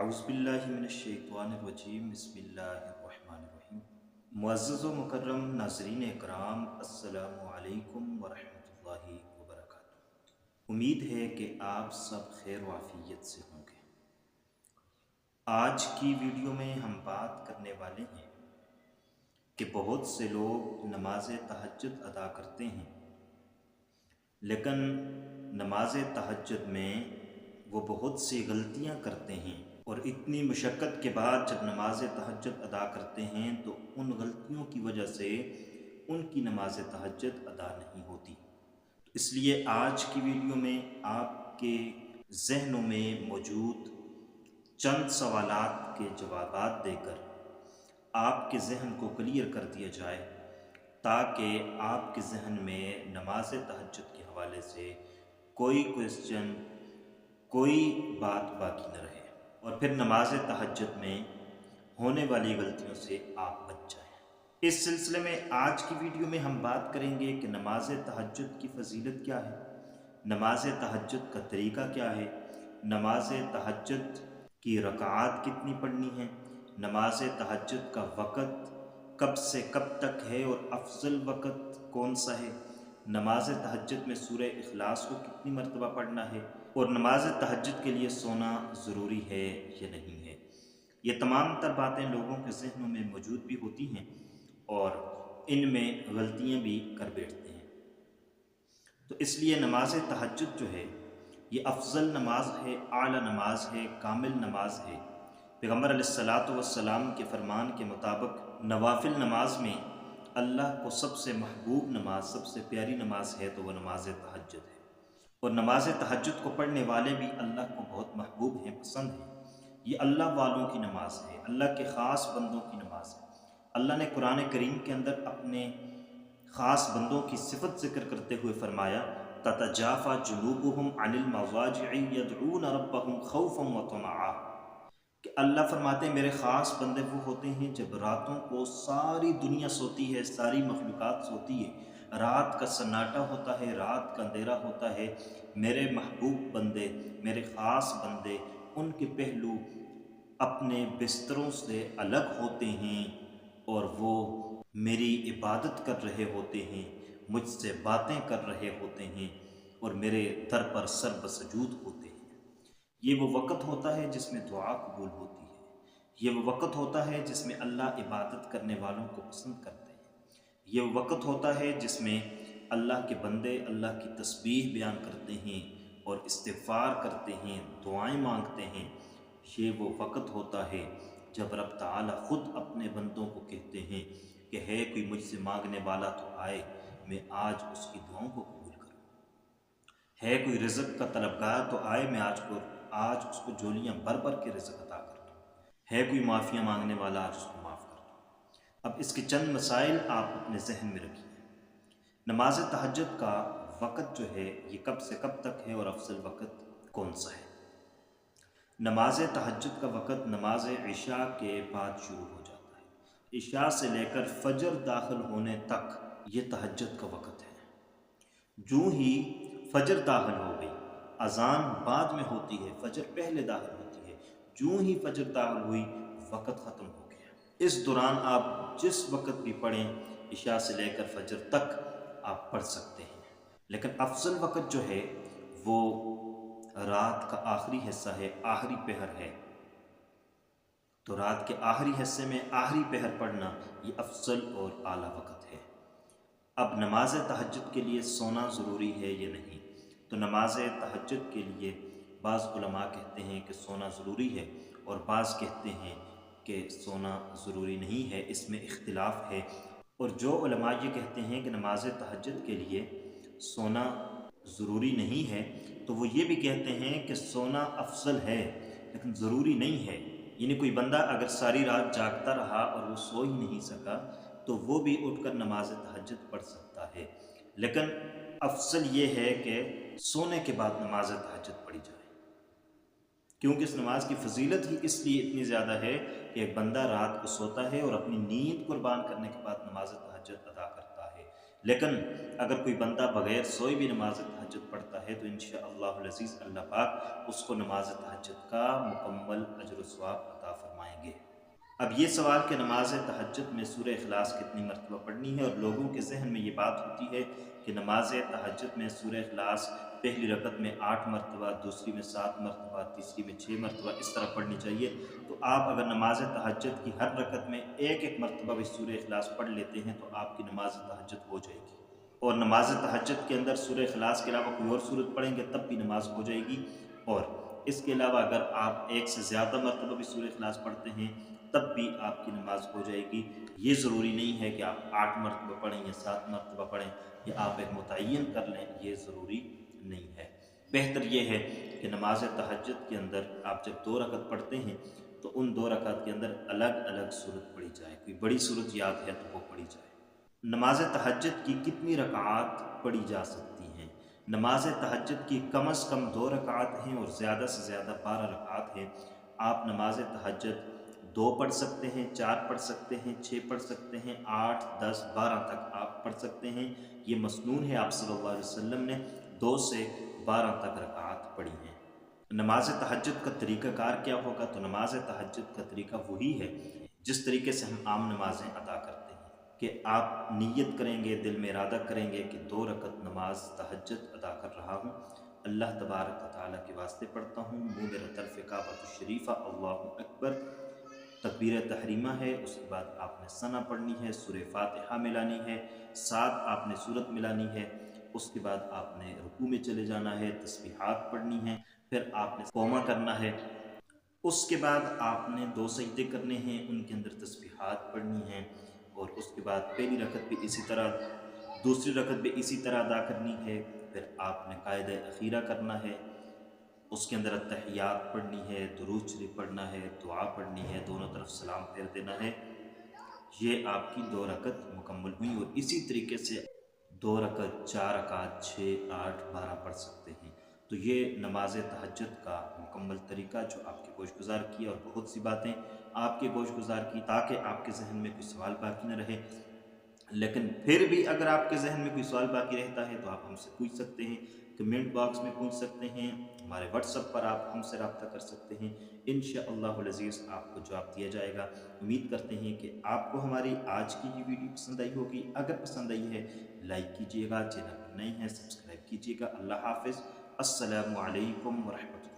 اعوذ باللہ من الشیطان الرجیم بسم اللہ الرحمن الرحیم۔ معزز و مکرم ناظرین اکرام، السلام علیکم ورحمۃ اللہ وبرکاتہ۔ امید ہے کہ آپ سب خیر و عافیت سے ہوں گے۔ آج کی ویڈیو میں ہم بات کرنے والے ہیں کہ بہت سے لوگ نماز تہجد ادا کرتے ہیں، لیکن نماز تہجد میں وہ بہت سی غلطیاں کرتے ہیں، اور اتنی مشقت کے بعد جب نماز تہجد ادا کرتے ہیں تو ان غلطیوں کی وجہ سے ان کی نماز تہجد ادا نہیں ہوتی۔ تو اس لیے آج کی ویڈیو میں آپ کے ذہنوں میں موجود چند سوالات کے جوابات دے کر آپ کے ذہن کو کلیئر کر دیا جائے، تاکہ آپ کے ذہن میں نماز تہجد کے حوالے سے کوئی کوئسچن، کوئی بات باقی نہ رہے، اور پھر نماز تہجد میں ہونے والی غلطیوں سے آپ بچ جائیں۔ اس سلسلے میں آج کی ویڈیو میں ہم بات کریں گے کہ نماز تہجد کی فضیلت کیا ہے، نماز تہجد کا طریقہ کیا ہے، نماز تہجد کی رکعات کتنی پڑھنی ہیں، نماز تہجد کا وقت کب سے کب تک ہے اور افضل وقت کون سا ہے، نماز تہجد میں سورہ اخلاص کو کتنی مرتبہ پڑھنا ہے، اور نماز تہجد کے لیے سونا ضروری ہے یا نہیں ہے۔ یہ تمام تر باتیں لوگوں کے ذہنوں میں موجود بھی ہوتی ہیں اور ان میں غلطیاں بھی کر بیٹھتے ہیں۔ تو اس لیے نماز تہجد جو ہے یہ افضل نماز ہے، اعلیٰ نماز ہے، کامل نماز ہے۔ پیغمبر علیہ الصلاۃ والسلام کے فرمان کے مطابق نوافل نماز میں اللہ کو سب سے محبوب نماز، سب سے پیاری نماز ہے تو وہ نماز تہجد ہے، اور نماز تہجد کو پڑھنے والے بھی اللہ کو بہت محبوب ہیں، پسند ہیں۔ یہ اللہ والوں کی نماز ہے، اللہ کے خاص بندوں کی نماز ہے۔ اللہ نے قرآن کریم کے اندر اپنے خاص بندوں کی صفت ذکر کرتے ہوئے فرمایا تتجافى جنوبهم عن المضاجع يدعون ربهم خوفا وطمعا، کہ اللہ فرماتے ہیں میرے خاص بندے وہ ہوتے ہیں جب راتوں کو ساری دنیا سوتی ہے، ساری مخلوقات سوتی ہے، رات کا سناٹا ہوتا ہے، رات کا اندھیرا ہوتا ہے، میرے محبوب بندے، میرے خاص بندے، ان کے پہلو اپنے بستروں سے الگ ہوتے ہیں اور وہ میری عبادت کر رہے ہوتے ہیں، مجھ سے باتیں کر رہے ہوتے ہیں اور میرے در پر سر بسجود ہوتے ہیں۔ یہ وہ وقت ہوتا ہے جس میں دعا قبول ہوتی ہے، یہ وہ وقت ہوتا ہے جس میں اللہ عبادت کرنے والوں کو پسند کرتے ہیں، یہ وہ وقت ہوتا ہے جس میں اللہ کے بندے اللہ کی تسبیح بیان کرتے ہیں اور استغفار کرتے ہیں، دعائیں مانگتے ہیں۔ یہ وہ وقت ہوتا ہے جب رب تعالیٰ خود اپنے بندوں کو کہتے ہیں کہ ہے کوئی مجھ سے مانگنے والا تو آئے، میں آج اس کی دعاؤں کو قبول کروں، ہے کوئی رزق کا طلبگار تو آئے، میں آج اس کو جولیاں بھر بھر کے رزق عطا کر دوں، ہے کوئی معافیاں مانگنے والا آج اس کو معاف کر دوں۔ اب اس کے چند مسائل آپ اپنے ذہن میں رکھیے۔ نماز تہجد کا وقت جو ہے یہ کب سے کب تک ہے اور افضل وقت کون سا ہے؟ نماز تہجد کا وقت نماز عشاء کے بعد شروع ہو جاتا ہے، عشاء سے لے کر فجر داخل ہونے تک یہ تہجد کا وقت ہے۔ جو ہی فجر داخل ہو گئی، اذان بعد میں ہوتی ہے، فجر پہلے داخل ہوتی ہے، جو ہی فجر داخل ہوئی وقت ختم ہو گیا۔ اس دوران آپ جس وقت بھی پڑھیں، عشاء سے لے کر فجر تک آپ پڑھ سکتے ہیں، لیکن افضل وقت جو ہے وہ رات کا آخری حصہ ہے، آخری پہر ہے۔ تو رات کے آخری حصے میں آخری پہر پڑھنا یہ افضل اور اعلیٰ وقت ہے۔ اب نماز تہجد کے لیے سونا ضروری ہے یا نہیں؟ تو نماز تہجد کے لیے بعض علماء کہتے ہیں کہ سونا ضروری ہے، اور بعض کہتے ہیں کہ سونا ضروری نہیں ہے، اس میں اختلاف ہے۔ اور جو علماء یہ کہتے ہیں کہ نماز تہجد کے لیے سونا ضروری نہیں ہے، تو وہ یہ بھی کہتے ہیں کہ سونا افضل ہے لیکن ضروری نہیں ہے۔ یعنی کوئی بندہ اگر ساری رات جاگتا رہا اور وہ سو ہی نہیں سکا تو وہ بھی اٹھ کر نماز تہجد پڑھ سکتا ہے، لیکن افضل یہ ہے کہ سونے کے بعد نماز تہجد پڑھی جائے، کیونکہ اس نماز کی فضیلت ہی اس لیے اتنی زیادہ ہے کہ ایک بندہ رات کو سوتا ہے اور اپنی نیند قربان کرنے کے بعد نماز تہجد ادا کرتا ہے، لیکن اگر کوئی بندہ بغیر سوئے بھی نماز تہجد پڑھتا ہے تو انشاءاللہ العزیز اللہ پاک اس کو نماز تہجد کا مکمل اجر و ثواب عطا فرمائیں گے۔ اب یہ سوال کہ نماز تہجد میں سورہ اخلاص کتنی مرتبہ پڑھنی ہے، اور لوگوں کے ذہن میں یہ بات ہوتی ہے کہ نماز تہجد میں سورہ اخلاص پہلی رکعت میں 8 مرتبہ، دوسری میں 7 مرتبہ، تیسری میں 6 مرتبہ اس طرح پڑھنی چاہیے۔ تو آپ اگر نماز تہجد کی ہر رکعت میں ایک ایک مرتبہ بھی سورہ اخلاص پڑھ لیتے ہیں تو آپ کی نماز تہجد ہو جائے گی، اور نماز تہجد کے اندر سورہ اخلاص کے علاوہ کوئی اور سورت پڑھیں گے تب بھی نماز ہو جائے گی، اور اس کے علاوہ اگر آپ ایک سے زیادہ مرتبہ بھی سورہ اخلاص پڑھتے ہیں تب بھی آپ کی نماز ہو جائے گی۔ یہ ضروری نہیں ہے کہ آپ 8 مرتبہ پڑھیں یا 7 مرتبہ پڑھیں، یا آپ ایک متعین کر لیں، یہ ضروری نہیں ہے۔ بہتر یہ ہے کہ نماز تہجد کے اندر آپ جب 2 رکعت پڑھتے ہیں تو ان 2 رکعت کے اندر الگ الگ صورت پڑھی جائے، کوئی بڑی صورت یاد ہے تو وہ پڑھی جائے۔ نماز تہجد کی کتنی رکعات پڑھی جا سکتی ہیں؟ نماز تہجد کی کم از کم 2 رکعات ہیں اور زیادہ سے زیادہ 12 رکعات ہیں۔ آپ نماز تہجد 2 پڑھ سکتے ہیں، 4 پڑھ سکتے ہیں، 6 پڑھ سکتے ہیں، 8، 10، 12 تک آپ پڑھ سکتے ہیں۔ یہ مسنون ہے، آپ صلی اللہ علیہ وسلم نے 2 سے 12 تک رکعات پڑھی ہیں۔ نماز تہجد کا طریقہ کار کیا ہوگا؟ تو نماز تہجد کا طریقہ وہی ہے جس طریقے سے ہم عام نمازیں ادا کرتے ہیں، کہ آپ نیت کریں گے، دل میں ارادہ کریں گے کہ 2 رکعت نماز تہجد ادا کر رہا ہوں، اللہ تبارک و تعالیٰ کے واسطے پڑھتا ہوں، منہ میرا طرف کعبۃ الشریفہ، اللہ اکبر، تکبیر تحریمہ ہے، اس کے بعد آپ نے ثنا پڑھنی ہے، سورہ فاتحہ ملانی ہے، ساتھ آپ نے سورت ملانی ہے، اس کے بعد آپ نے رکوع میں چلے جانا ہے، تسبیحات پڑھنی ہیں، پھر آپ نے قومہ کرنا ہے، اس کے بعد آپ نے 2 سجدے کرنے ہیں، ان کے اندر تسبیحات پڑھنی ہیں، اور اس کے بعد پہلی رکعت بھی اسی طرح، دوسری رکعت بھی اسی طرح ادا کرنی ہے، پھر آپ نے قاعدہ اخیرہ کرنا ہے، اس کے اندر التحیات پڑھنی ہے، درود شریف پڑھنا ہے، دعا پڑھنی ہے، دونوں طرف سلام پھیر دینا ہے۔ یہ آپ کی 2 رکعت مکمل ہوئی، اور اسی طریقے سے 2 رکعت، 4 رکعت، 6، 8، 12 پڑھ سکتے ہیں۔ تو یہ نماز تہجد کا مکمل طریقہ جو آپ کے گوش گزار کی، اور بہت سی باتیں آپ کے گوش گزار کی تاکہ آپ کے ذہن میں کوئی سوال باقی نہ رہے، لیکن پھر بھی اگر آپ کے ذہن میں کوئی سوال باقی رہتا ہے تو آپ ہم سے پوچھ سکتے ہیں، کمنٹ باکس میں پوچھ سکتے ہیں، ہمارے واٹس ایپ پر آپ ہم سے رابطہ کر سکتے ہیں، انشاءاللہ العزیز آپ کو جواب دیا جائے گا۔ امید کرتے ہیں کہ آپ کو ہماری آج کی یہ ویڈیو پسند آئی ہوگی، اگر پسند آئی ہے لائک کیجیے گا، چینل پر نئے ہیں سبسکرائب کیجیے گا۔ اللہ حافظ، السلام علیکم ورحمۃ اللہ۔